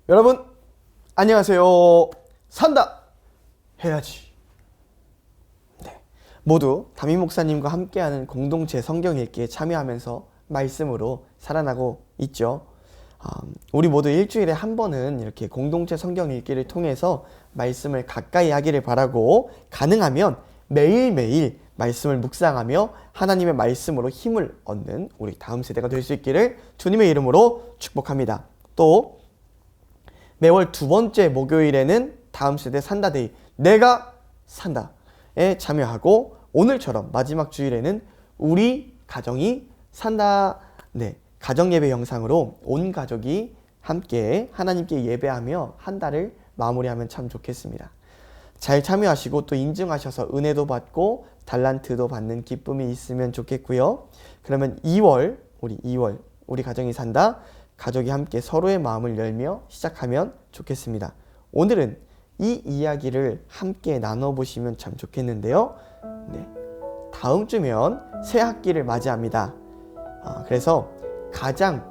여러분 안녕하세요. 산다 해야지. 네, 모두 담임 목사님과 함께하는 공동체 성경 읽기에 참여하면서 말씀으로 살아나고 있죠. 우리 모두 일주일에 한 번은 이렇게 공동체 성경 읽기를 통해서 말씀을 가까이 하기를 바라고, 가능하면 매일매일 말씀을 묵상하며 하나님의 말씀으로 힘을 얻는 우리 다음 세대가 될 수 있기를 주님의 이름으로 축복합니다. 또 매월 두 번째 목요일에는 다음 세대 산다데이, 내가 산다에 참여하고, 오늘처럼 마지막 주일에는 우리 가정이 산다, 가정 예배 영상으로 온 가족이 함께 하나님께 예배하며 한 달을 마무리하면 참 좋겠습니다. 잘 참여하시고 또 인증하셔서 은혜도 받고 달란트도 받는 기쁨이 있으면 좋겠고요. 그러면 2월 우리 가정이 산다, 가족이 함께 서로의 마음을 열며 시작하면 좋겠습니다. 오늘은 이 이야기를 함께 나눠보시면 참 좋겠는데요. 다음 주면 새 학기를 맞이합니다. 그래서 가장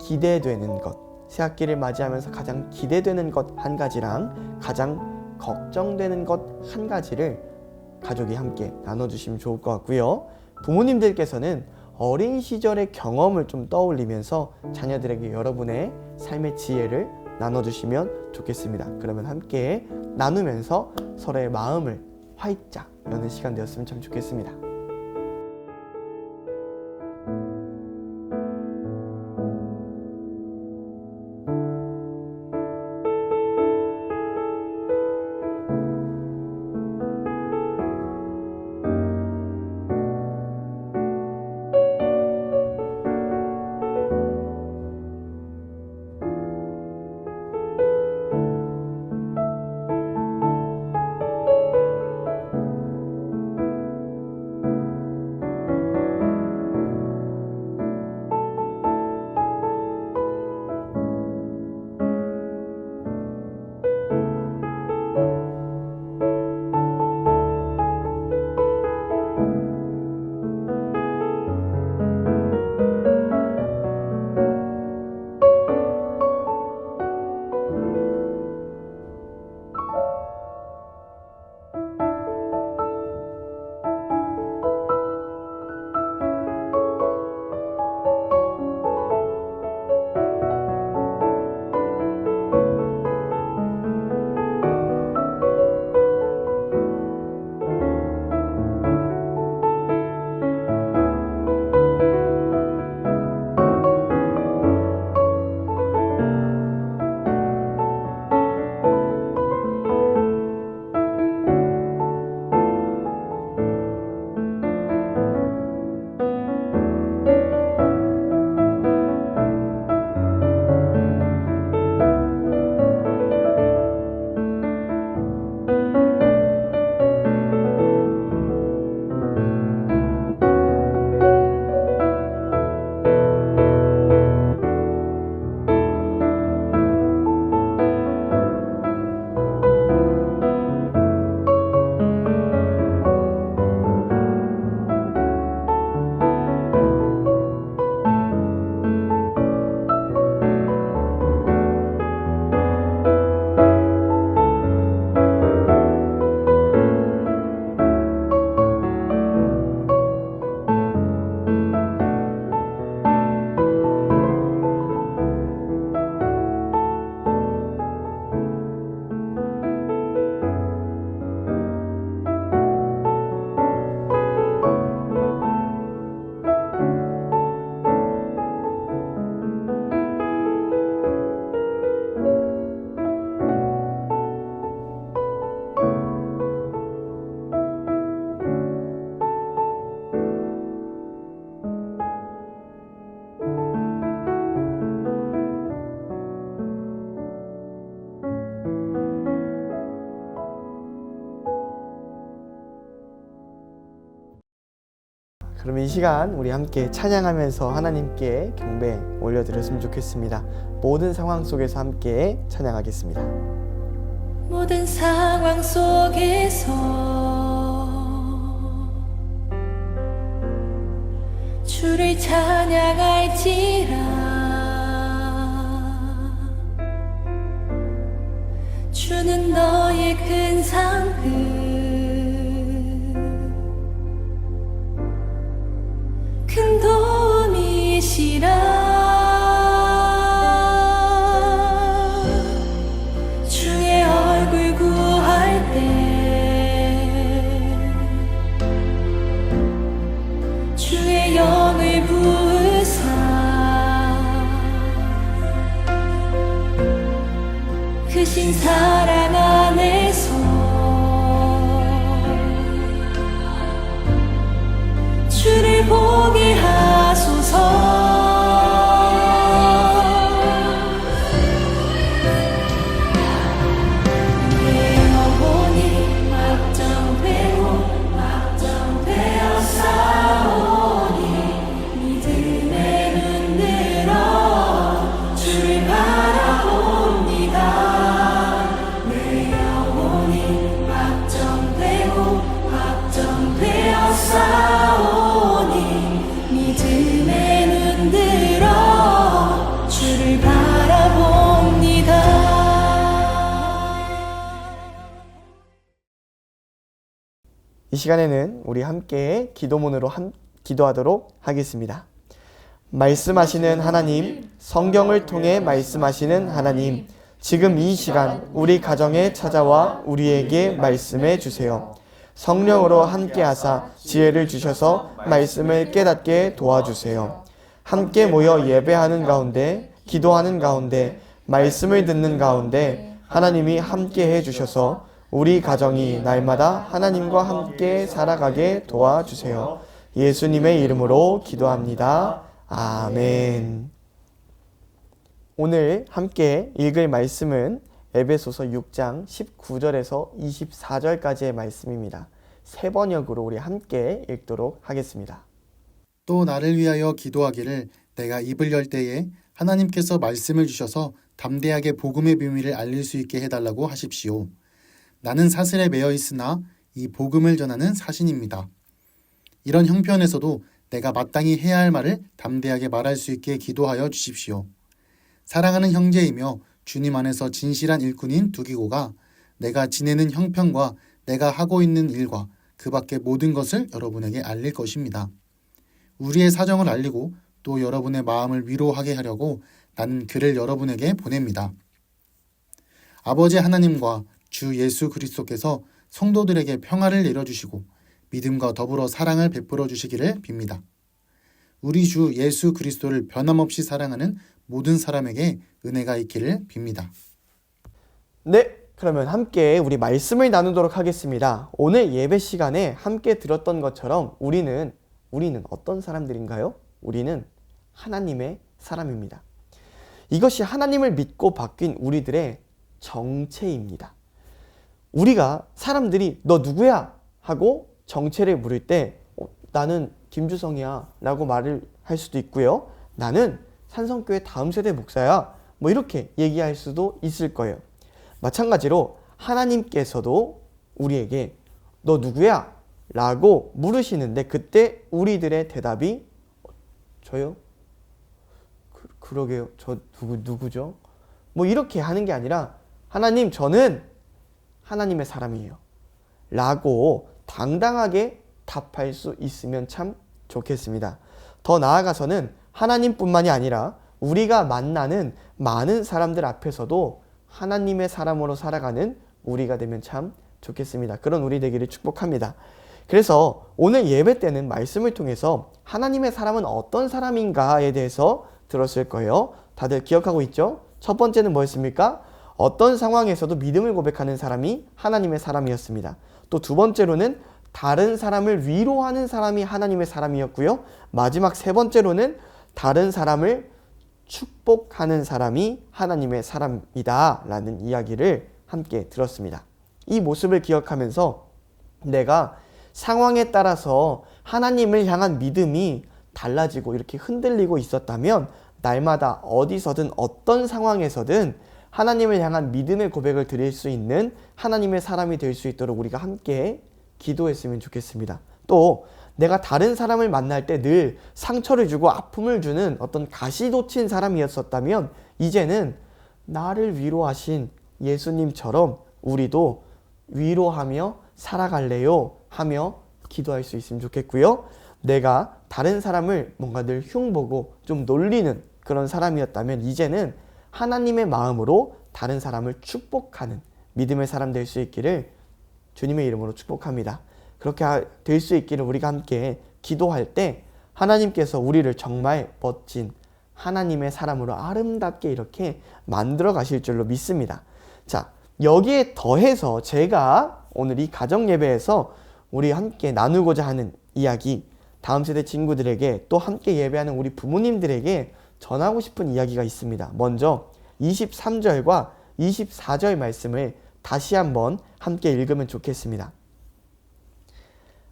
기대되는 것, 새 학기를 맞이하면서 가장 기대되는 것 한 가지랑 가장 걱정되는 것 한 가지를 가족이 함께 나눠주시면 좋을 것 같고요. 부모님들께서는 어린 시절의 경험을 좀 떠올리면서 자녀들에게 여러분의 삶의 지혜를 나눠주시면 좋겠습니다. 그러면 함께 나누면서 서로의 마음을 활짝 여는 시간 되었으면 참 좋겠습니다. 그럼 이 시간 우리 함께 찬양하면서 하나님께 경배 올려드렸으면 좋겠습니다. 모든 상황 속에서 함께 찬양하겠습니다. 모든 상황 속에서 주를 찬양할지라. 주는 너의 큰 상급 큰 도움이시라 주의 얼굴 구할 때 주의 영을 부으사 크신 사랑 안에서 주를 보게 하소서 내 영혼이 확정되어 싸우니 믿음의 눈 들어 주를 바라봅니다 내 영혼이 확정되어 싸우니 믿음의 눈 들어 주를 바라봅니다 이 시간에는 우리 함께 기도문으로 기도하도록 하겠습니다. 말씀하시는 하나님, 성경을 통해 말씀하시는 하나님, 지금 이 시간 우리 가정에 찾아와 우리에게 말씀해 주세요. 성령으로 함께하사 지혜를 주셔서 말씀을 깨닫게 도와주세요. 함께 모여 예배하는 가운데, 기도하는 가운데, 말씀을 듣는 가운데 하나님이 함께해 주셔서 우리 가정이 날마다 하나님과 함께 살아가게 도와주세요. 예수님의 이름으로 기도합니다. 아멘. 오늘 함께 읽을 말씀은 에베소서 6장 19절에서 24절까지의 말씀입니다. 세 번역으로 우리 함께 읽도록 하겠습니다. 또 나를 위하여 기도하기를 내가 입을 열 때에 하나님께서 말씀을 주셔서 담대하게 복음의 비밀을 알릴 수 있게 해달라고 하십시오. 나는 사슬에 매여 있으나 이 복음을 전하는 사신입니다. 이런 형편에서도 내가 마땅히 해야 할 말을 담대하게 말할 수 있게 기도하여 주십시오. 사랑하는 형제이며 주님 안에서 진실한 일꾼인 두기고가 내가 지내는 형편과 내가 하고 있는 일과 그 밖의 모든 것을 여러분에게 알릴 것입니다. 우리의 사정을 알리고 또 여러분의 마음을 위로하게 하려고 나는 그를 여러분에게 보냅니다. 아버지 하나님과 주 예수 그리스도께서 성도들에게 평화를 내려주시고 믿음과 더불어 사랑을 베풀어 주시기를 빕니다. 우리 주 예수 그리스도를 변함없이 사랑하는 모든 사람에게 은혜가 있기를 빕니다. 네, 그러면 함께 우리 말씀을 나누도록 하겠습니다. 오늘 예배 시간에 함께 들었던 것처럼 우리는 어떤 사람들인가요? 우리는 하나님의 사람입니다. 이것이 하나님을 믿고 바뀐 우리들의 정체입니다. 우리가 사람들이 너 누구야? 하고 정체를 물을 때 나는 김주성이야 라고 말을 할 수도 있고요. 나는 산성교회 다음 세대 목사야 뭐 이렇게 얘기할 수도 있을 거예요. 마찬가지로 하나님께서도 우리에게 너 누구야? 라고 물으시는데 그때 우리들의 대답이 저요? 그러게요. 저 누구죠? 뭐 이렇게 하는 게 아니라 하나님 저는 하나님의 사람이에요 라고 당당하게 답할 수 있으면 참 좋겠습니다. 더 나아가서는 하나님뿐만이 아니라 우리가 만나는 많은 사람들 앞에서도 하나님의 사람으로 살아가는 우리가 되면 참 좋겠습니다. 그런 우리 되기를 축복합니다. 그래서 오늘 예배 때는 말씀을 통해서 하나님의 사람은 어떤 사람인가에 대해서 들었을 거예요. 다들 기억하고 있죠? 첫 번째는 뭐였습니까? 어떤 상황에서도 믿음을 고백하는 사람이 하나님의 사람이었습니다. 또 두 번째로는 다른 사람을 위로하는 사람이 하나님의 사람이었고요. 마지막 세 번째로는 다른 사람을 축복하는 사람이 하나님의 사람이다 라는 이야기를 함께 들었습니다. 이 모습을 기억하면서 내가 상황에 따라서 하나님을 향한 믿음이 달라지고 이렇게 흔들리고 있었다면 날마다 어디서든 어떤 상황에서든 하나님을 향한 믿음의 고백을 드릴 수 있는 하나님의 사람이 될 수 있도록 우리가 함께 기도했으면 좋겠습니다. 또 내가 다른 사람을 만날 때 늘 상처를 주고 아픔을 주는 어떤 가시돋친 사람이었었다면 이제는 나를 위로하신 예수님처럼 우리도 위로하며 살아갈래요 하며 기도할 수 있으면 좋겠고요. 내가 다른 사람을 뭔가 늘 흉보고 좀 놀리는 그런 사람이었다면 이제는 하나님의 마음으로 다른 사람을 축복하는 믿음의 사람 될 수 있기를 주님의 이름으로 축복합니다. 그렇게 될 수 있기를 우리가 함께 기도할 때 하나님께서 우리를 정말 멋진 하나님의 사람으로 아름답게 이렇게 만들어 가실 줄로 믿습니다. 자, 여기에 더해서 제가 오늘 이 가정 예배에서 우리 함께 나누고자 하는 이야기, 다음 세대 친구들에게 또 함께 예배하는 우리 부모님들에게 전하고 싶은 이야기가 있습니다. 먼저 23절과 24절 말씀을 다시 한번 함께 읽으면 좋겠습니다.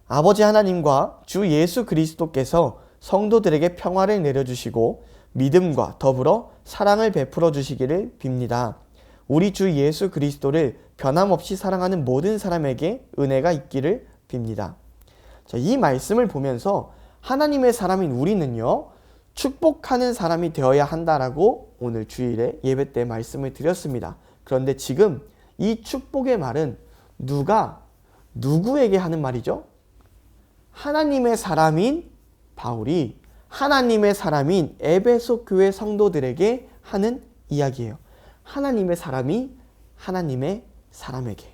아버지 하나님과 주 예수 그리스도께서 성도들에게 평화를 내려주시고 믿음과 더불어 사랑을 베풀어 주시기를 빕니다. 우리 주 예수 그리스도를 변함없이 사랑하는 모든 사람에게 은혜가 있기를 빕니다. 자, 이 말씀을 보면서 하나님의 사람인 우리는요, 축복하는 사람이 되어야 한다라고 오늘 주일에 예배 때 말씀을 드렸습니다. 그런데 지금 이 축복의 말은 누구에게 하는 말이죠? 하나님의 사람인 바울이 하나님의 사람인 에베소 교회 성도들에게 하는 이야기예요. 하나님의 사람이 하나님의 사람에게,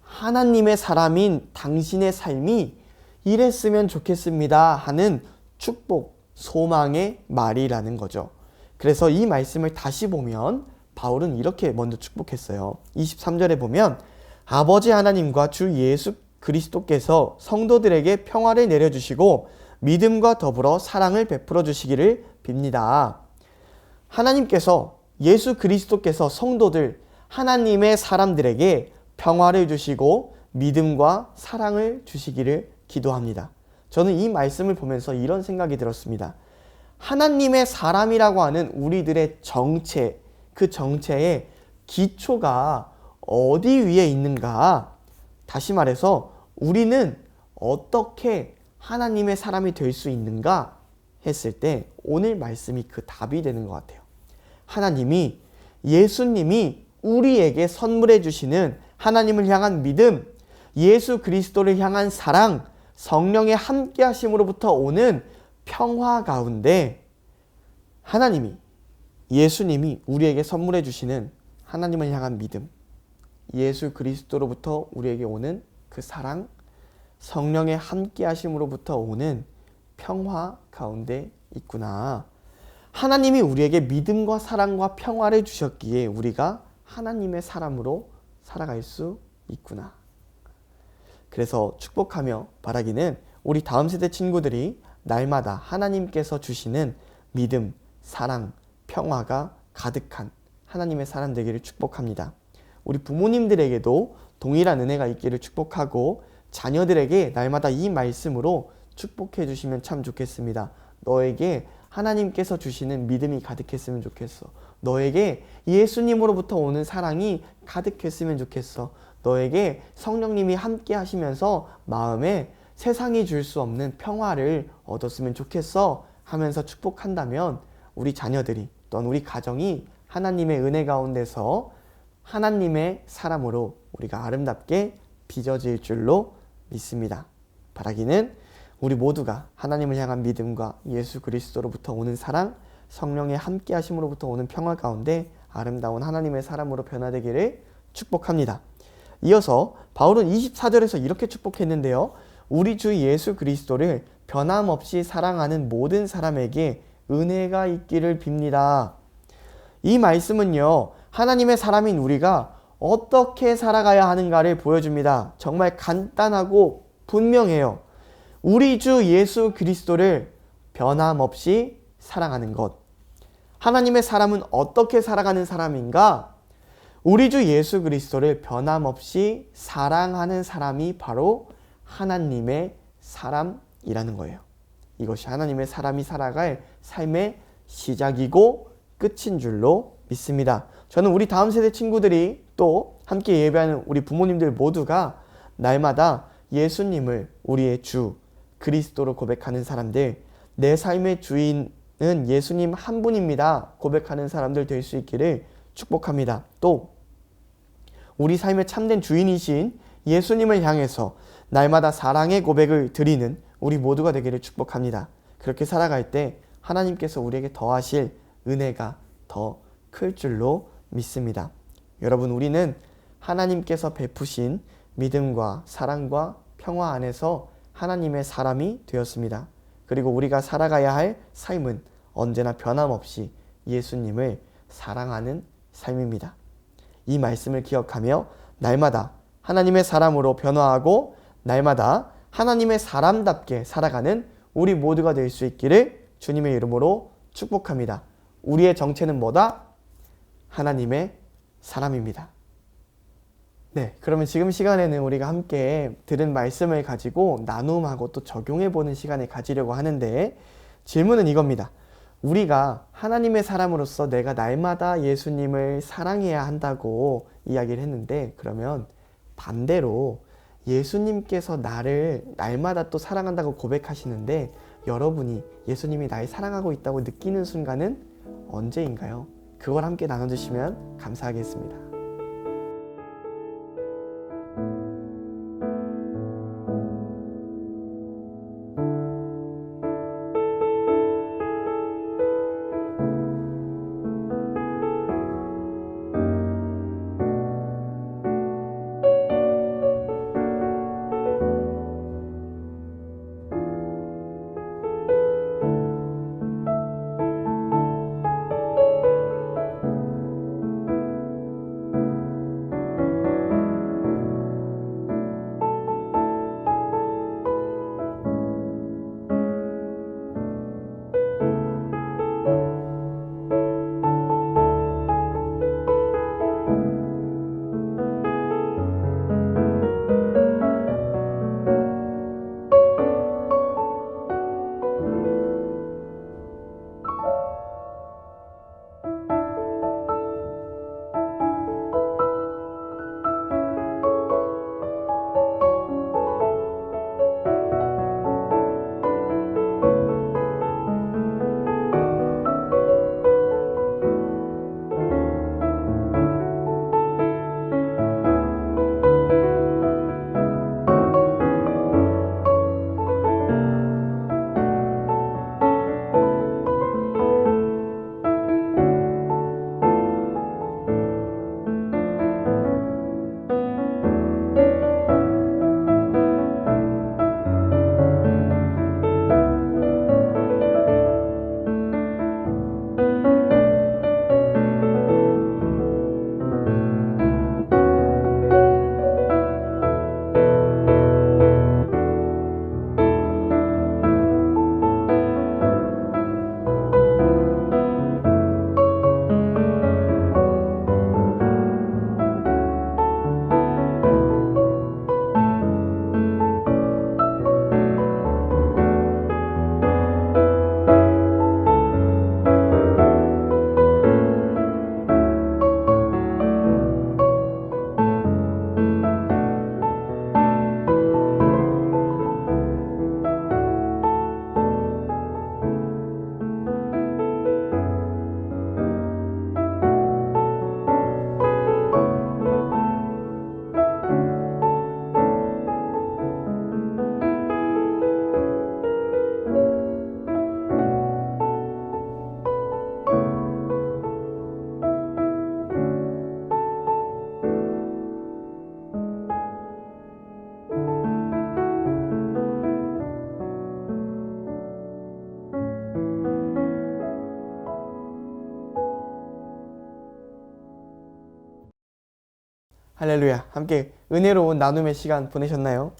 하나님의 사람인 당신의 삶이 이랬으면 좋겠습니다 하는 축복, 소망의 말이라는 거죠. 그래서 이 말씀을 다시 보면 바울은 이렇게 먼저 축복했어요. 23절에 보면 아버지 하나님과 주 예수 그리스도께서 성도들에게 평화를 내려주시고 믿음과 더불어 사랑을 베풀어 주시기를 빕니다. 하나님께서, 예수 그리스도께서 성도들, 하나님의 사람들에게 평화를 주시고 믿음과 사랑을 주시기를 기도합니다. 저는 이 말씀을 보면서 이런 생각이 들었습니다. 하나님의 사람이라고 하는 우리들의 정체, 그 정체의 기초가 어디 위에 있는가? 다시 말해서 우리는 어떻게 하나님의 사람이 될 수 있는가 했을 때 오늘 말씀이 그 답이 되는 것 같아요. 하나님이, 예수님이 우리에게 선물해 주시는 하나님을 향한 믿음, 예수 그리스도를 향한 사랑, 성령의 함께 하심으로부터 오는 평화 가운데 하나님이, 예수님이 우리에게 선물해 주시는 하나님을 향한 믿음, 예수 그리스도로부터 우리에게 오는 그 사랑, 성령의 함께 하심으로부터 오는 평화 가운데 있구나. 하나님이 우리에게 믿음과 사랑과 평화를 주셨기에 우리가 하나님의 사람으로 살아갈 수 있구나. 그래서 축복하며 바라기는 우리 다음 세대 친구들이 날마다 하나님께서 주시는 믿음, 사랑, 평화가 가득한 하나님의 사람 되기를 축복합니다. 우리 부모님들에게도 동일한 은혜가 있기를 축복하고 자녀들에게 날마다 이 말씀으로 축복해 주시면 참 좋겠습니다. 너에게 하나님께서 주시는 믿음이 가득했으면 좋겠어. 너에게 예수님으로부터 오는 사랑이 가득했으면 좋겠어. 너에게 성령님이 함께 하시면서 마음에 세상이 줄 수 없는 평화를 얻었으면 좋겠어 하면서 축복한다면 우리 자녀들이 또는 우리 가정이 하나님의 은혜 가운데서 하나님의 사람으로 우리가 아름답게 빚어질 줄로 믿습니다. 바라기는 우리 모두가 하나님을 향한 믿음과 예수 그리스도로부터 오는 사랑, 성령의 함께 하심으로부터 오는 평화 가운데 아름다운 하나님의 사람으로 변화되기를 축복합니다. 이어서 바울은 24절에서 이렇게 축복했는데요. 우리 주 예수 그리스도를 변함없이 사랑하는 모든 사람에게 은혜가 있기를 빕니다. 이 말씀은요, 하나님의 사람인 우리가 어떻게 살아가야 하는가를 보여줍니다. 정말 간단하고 분명해요. 우리 주 예수 그리스도를 변함없이 사랑하는 것. 하나님의 사람은 어떻게 살아가는 사람인가? 우리 주 예수 그리스도를 변함없이 사랑하는 사람이 바로 하나님의 사람이라는 거예요. 이것이 하나님의 사람이 살아갈 삶의 시작이고 끝인 줄로 믿습니다. 저는 우리 다음 세대 친구들이 또 함께 예배하는 우리 부모님들 모두가 날마다 예수님을 우리의 주 그리스도로 고백하는 사람들, 내 삶의 주인은 예수님 한 분입니다 고백하는 사람들 될 수 있기를 축복합니다. 또 우리 삶의 참된 주인이신 예수님을 향해서 날마다 사랑의 고백을 드리는 우리 모두가 되기를 축복합니다. 그렇게 살아갈 때 하나님께서 우리에게 더하실 은혜가 더 클 줄로 믿습니다. 여러분, 우리는 하나님께서 베푸신 믿음과 사랑과 평화 안에서 하나님의 사람이 되었습니다. 그리고 우리가 살아가야 할 삶은 언제나 변함없이 예수님을 사랑하는 삶입니다. 이 말씀을 기억하며 날마다 하나님의 사람으로 변화하고 날마다 하나님의 사람답게 살아가는 우리 모두가 될 수 있기를 주님의 이름으로 축복합니다. 우리의 정체는 뭐다? 하나님의 사람입니다. 네, 그러면 지금 시간에는 우리가 함께 들은 말씀을 가지고 나눔하고 또 적용해보는 시간을 가지려고 하는데, 질문은 이겁니다. 우리가 하나님의 사람으로서 내가 날마다 예수님을 사랑해야 한다고 이야기를 했는데, 그러면 반대로 예수님께서 나를 날마다 또 사랑한다고 고백하시는데, 여러분이 예수님이 날 사랑하고 있다고 느끼는 순간은 언제인가요? 그걸 함께 나눠주시면 감사하겠습니다. 할렐루야. 함께 은혜로운 나눔의 시간 보내셨나요?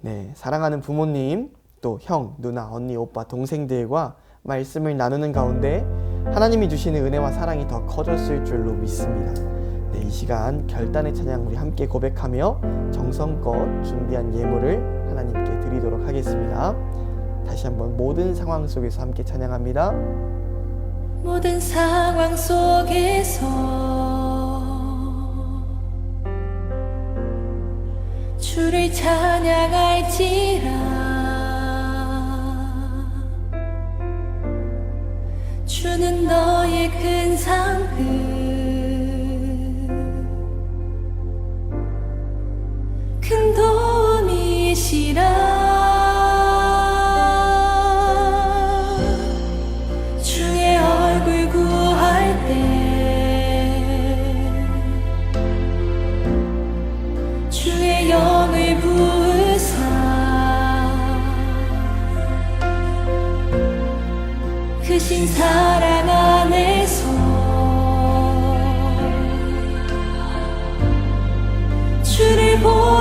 네, 사랑하는 부모님, 또 형, 누나, 언니, 오빠, 동생들과 말씀을 나누는 가운데 하나님이 주시는 은혜와 사랑이 더 커졌을 줄로 믿습니다. 네, 이 시간 결단의 찬양 우리 함께 고백하며 정성껏 준비한 예물을 하나님께 드리도록 하겠습니다. 다시 한번 모든 상황 속에서 함께 찬양합니다. 모든 상황 속에서 주를 찬양할지라. 주는 너의 큰 상급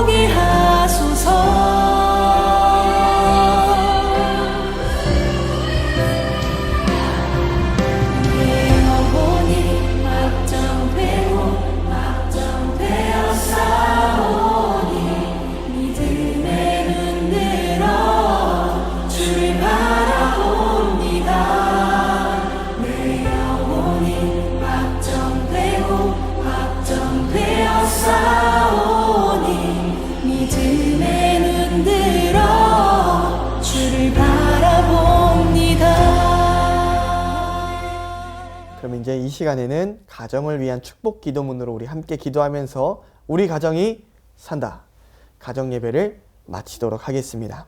오게 하소서. 그럼 이제 이 시간에는 가정을 위한 축복 기도문으로 우리 함께 기도하면서 우리 가정이 산다. 가정 예배를 마치도록 하겠습니다.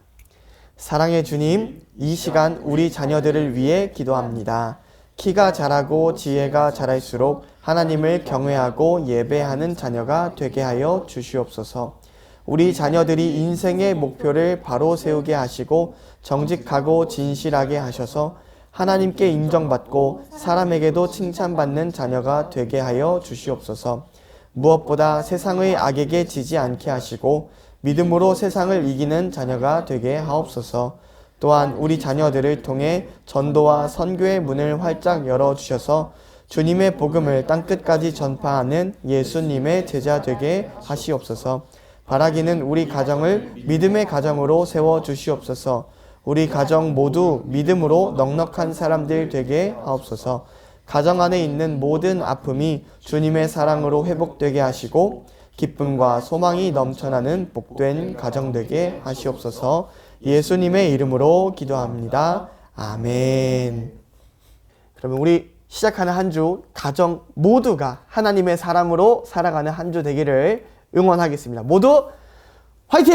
사랑의 주님, 이 시간 우리 자녀들을 위해 기도합니다. 키가 자라고 지혜가 자랄수록 하나님을 경외하고 예배하는 자녀가 되게 하여 주시옵소서. 우리 자녀들이 인생의 목표를 바로 세우게 하시고 정직하고 진실하게 하셔서 하나님께 인정받고 사람에게도 칭찬받는 자녀가 되게 하여 주시옵소서. 무엇보다 세상의 악에게 지지 않게 하시고 믿음으로 세상을 이기는 자녀가 되게 하옵소서. 또한 우리 자녀들을 통해 전도와 선교의 문을 활짝 열어주셔서 주님의 복음을 땅끝까지 전파하는 예수님의 제자 되게 하시옵소서. 바라기는 우리 가정을 믿음의 가정으로 세워주시옵소서. 우리 가정 모두 믿음으로 넉넉한 사람들 되게 하옵소서. 가정 안에 있는 모든 아픔이 주님의 사랑으로 회복되게 하시고 기쁨과 소망이 넘쳐나는 복된 가정 되게 하시옵소서. 예수님의 이름으로 기도합니다. 아멘. 그러면 우리 시작하는 한 주 가정 모두가 하나님의 사람으로 살아가는 한 주 되기를 응원하겠습니다. 모두 화이팅!